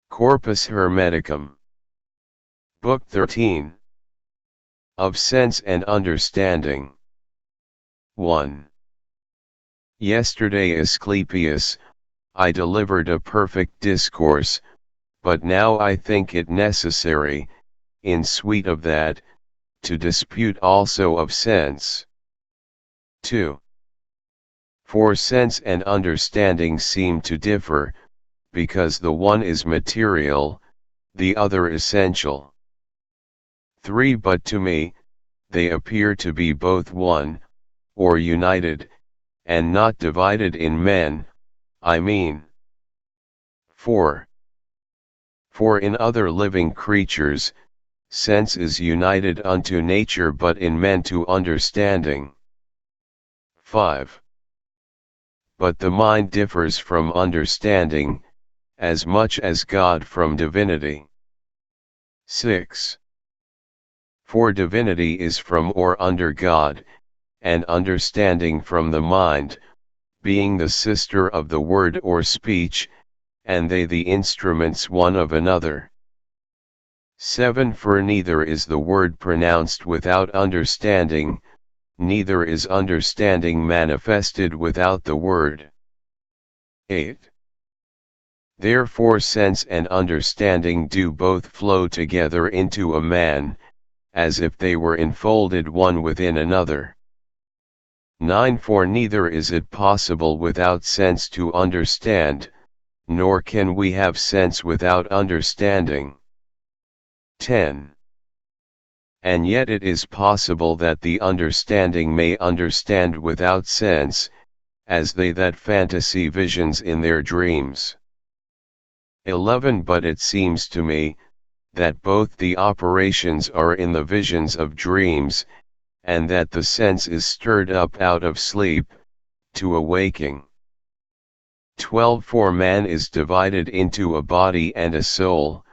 Corpus Hermeticum. Book 13. Of Sense and Understanding. 1. Yesterday, Asclepius, I delivered a perfect discourse, but now I think it necessary, in suit of that, to dispute also of sense. 2. For sense and understanding seem to differ, because the one is material, the other essential. 3. But to me, they appear to be both one, or united, and not divided in men, I mean. 4. For in other living creatures, sense is united unto nature, but in men to understanding. 5. But the mind differs from understanding, as much as God from divinity. 6. For divinity is from or under God, and understanding from the mind, being the sister of the word or speech, and they the instruments one of another. 7. For neither is the word pronounced without understanding, neither is understanding manifested without the word. 8. Therefore sense and understanding do both flow together into a man, as if they were enfolded one within another. 9. For neither is it possible without sense to understand, nor can we have sense without understanding. 10. And yet it is possible that the understanding may understand without sense, as they that fantasy visions in their dreams. 11. But it seems to me, that both the operations are in the visions of dreams, and that the sense is stirred up out of sleep, to awaking. 12. For man is divided into a body and a soul,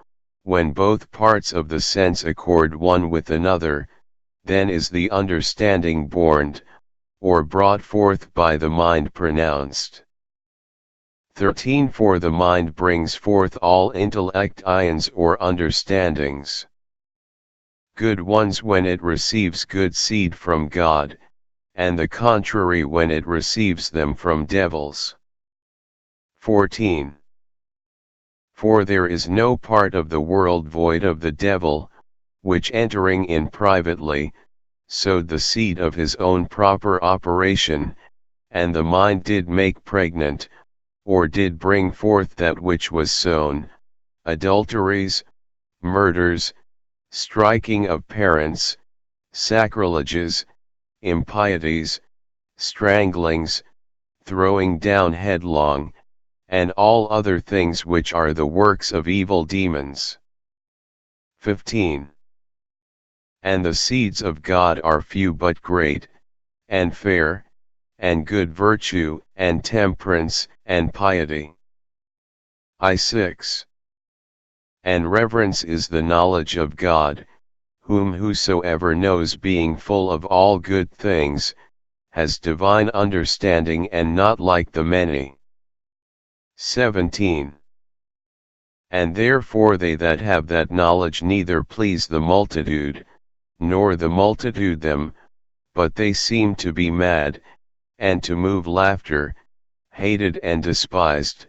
when both parts of the sense accord one with another, then is the understanding born, or brought forth by the mind pronounced. 13. For the mind brings forth all intellect ions or understandings. Good ones when it receives good seed from God, and the contrary when it receives them from devils. 14. For there is no part of the world void of the devil, which entering in privately, sowed the seed of his own proper operation, and the mind did make pregnant, or did bring forth that which was sown, adulteries, murders, striking of parents, sacrileges, impieties, stranglings, throwing down headlong, and all other things which are the works of evil demons. 15. And the seeds of God are few but great, and fair, and good virtue, and temperance, and piety. 6. And reverence is the knowledge of God, whom whosoever knows being full of all good things, has divine understanding and not like the many. 17. And therefore they that have that knowledge neither please the multitude, nor the multitude them, but they seem to be mad, and to move laughter, hated and despised,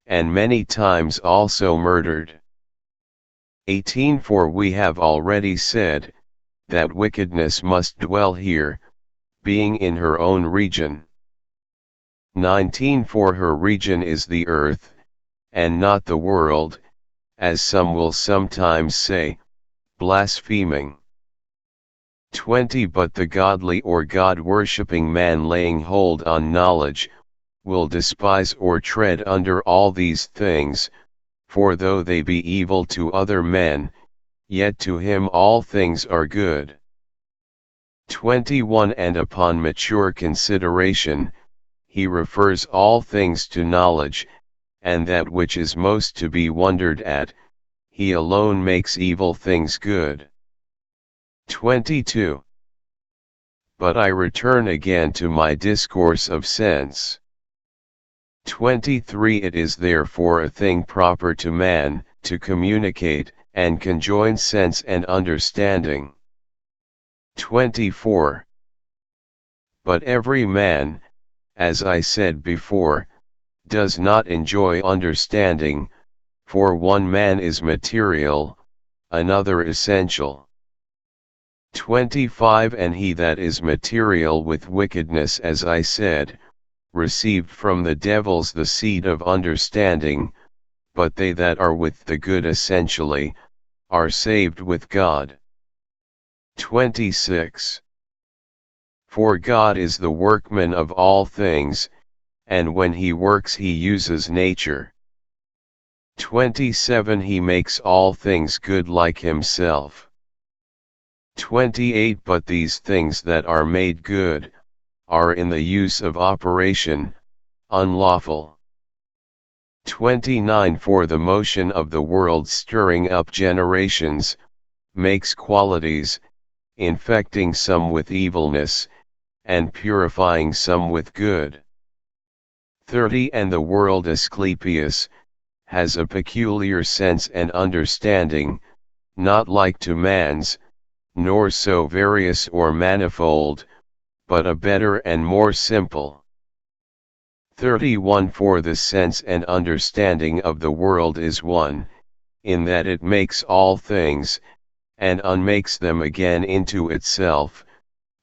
and many times also murdered. 18. For we have already said, that wickedness must dwell here, being in her own region. 19. For her region is the earth, and not the world, as some will sometimes say, blaspheming. 20. But the godly or God-worshipping man laying hold on knowledge, will despise or tread under all these things, for though they be evil to other men, yet to him all things are good. 21. And upon mature consideration, he refers all things to knowledge, and that which is most to be wondered at, he alone makes evil things good. 22. But I return again to my discourse of sense. 23. It is therefore a thing proper to man, to communicate, and conjoin sense and understanding. 24. But every man, as I said before, does not enjoy understanding, for one man is material, another essential. 25. And he that is material with wickedness, as I said, received from the devils the seed of understanding, but they that are with the good essentially, are saved with God. 26. For God is the workman of all things, and when he works he uses nature. 27. He makes all things good like himself. 28. But these things that are made good, are in the use of operation, unlawful. 29. For the motion of the world stirring up generations, makes qualities, infecting some with evilness, and purifying some with good. 30. And the world Asclepius, has a peculiar sense and understanding, not like to man's, nor so various or manifold, but a better and more simple. 31. For the sense and understanding of the world is one, in that it makes all things, and unmakes them again into itself,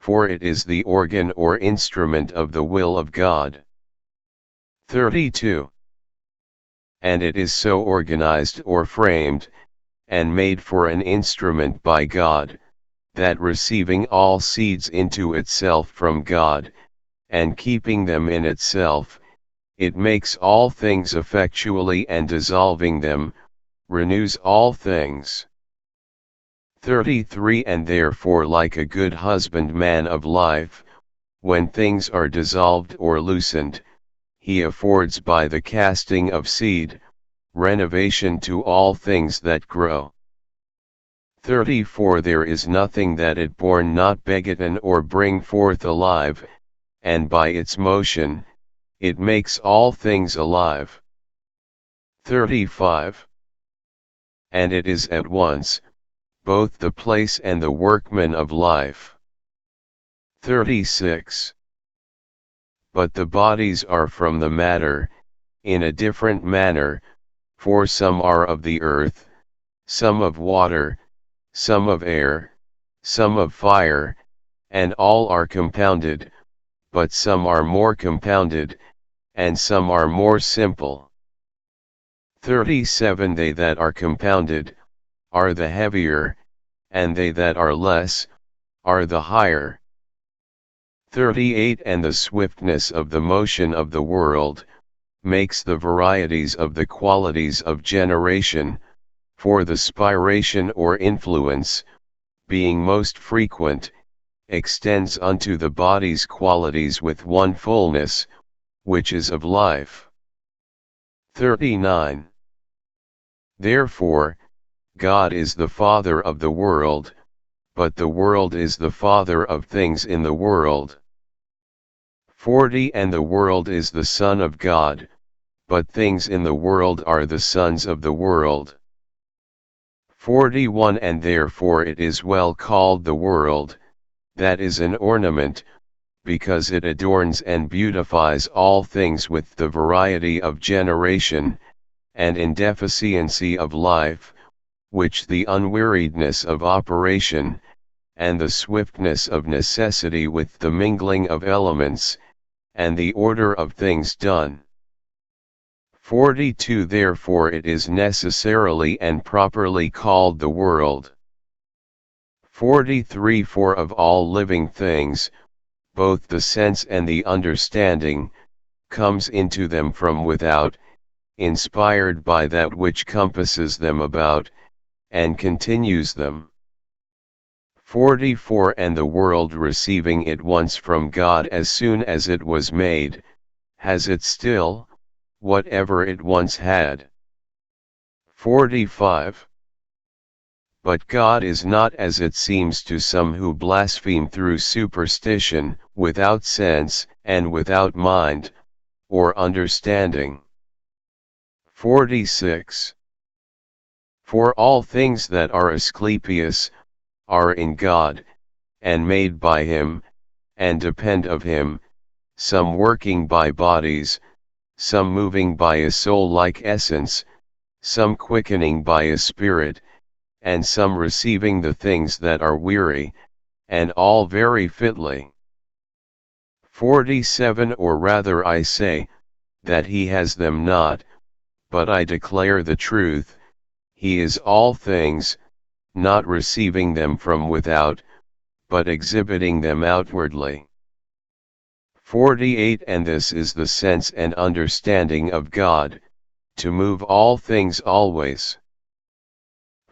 for it is the organ or instrument of the will of God. 32. And it is so organized or framed, and made for an instrument by God, that receiving all seeds into itself from God, and keeping them in itself, it makes all things effectually, and dissolving them, renews all things. 33. And therefore like a good husbandman of life, when things are dissolved or loosened, he affords by the casting of seed, renovation to all things that grow. 34. There is nothing that it born not begotten or bring forth alive, and by its motion, it makes all things alive. 35. And it is at once, both the place and the workman of life. 36. But the bodies are from the matter, in a different manner, for some are of the earth, some of water, some of air, some of fire, and all are compounded, but some are more compounded, and some are more simple. 37. They that are compounded, are the heavier, and they that are less, are the higher. 38. And the swiftness of the motion of the world, makes the varieties of the qualities of generation, for the spiration or influence, being most frequent, extends unto the body's qualities with one fullness, which is of life. 39. Therefore, God is the Father of the world, but the world is the father of things in the world. 40. And the world is the Son of God, but things in the world are the sons of the world. 41. And therefore it is well called the world, that is an ornament, because it adorns and beautifies all things with the variety of generation, and indeficiency of life, which the unweariedness of operation, and the swiftness of necessity with the mingling of elements, and the order of things done. 42. Therefore it is necessarily and properly called the world. 43. For of all living things, both the sense and the understanding, comes into them from without, inspired by that which compasses them about, and continues them. 44. And the world receiving it once from God as soon as it was made, has it still, whatever it once had. 45. But God is not as it seems to some who blaspheme through superstition, without sense, and without mind, or understanding. 46. For all things that are Asclepius, are in God, and made by him, and depend of him, some working by bodies, some moving by a soul-like essence, some quickening by a spirit, and some receiving the things that are weary, and all very fitly. 47 Or rather I say, that he has them not, but I declare the truth, he is all things, not receiving them from without, but exhibiting them outwardly. 48 And this is the sense and understanding of God, to move all things always.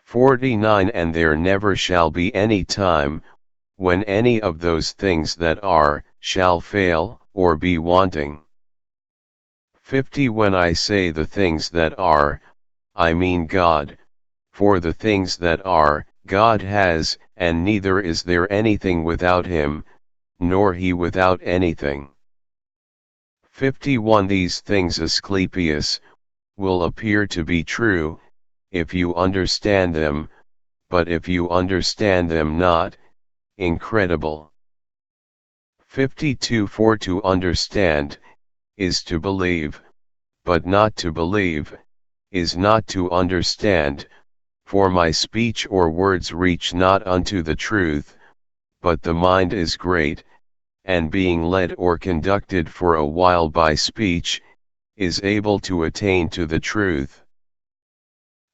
49 And there never shall be any time, when any of those things that are, shall fail, or be wanting. 50 When I say the things that are, I mean God, for the things that are, God has, and neither is there anything without him, nor he without anything. 51 These things, Asclepius, will appear to be true, if you understand them, but if you understand them not, incredible. 52 For to understand, is to believe, but not to believe, is not to understand, for my speech or words reach not unto the truth, but the mind is great, and being led or conducted for a while by speech, is able to attain to the truth.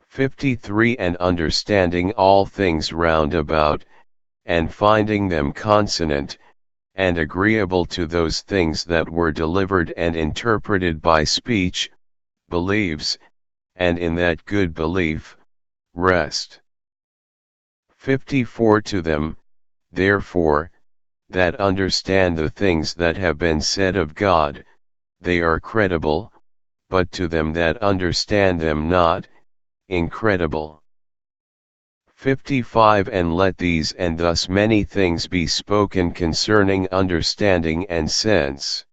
53 And understanding all things round about, and finding them consonant, and agreeable to those things that were delivered and interpreted by speech, believes, and in that good belief, rest. 54 To them, therefore, that understand the things that have been said of God, they are credible, but to them that understand them not, incredible. 55 And let these and thus many things be spoken concerning understanding and sense.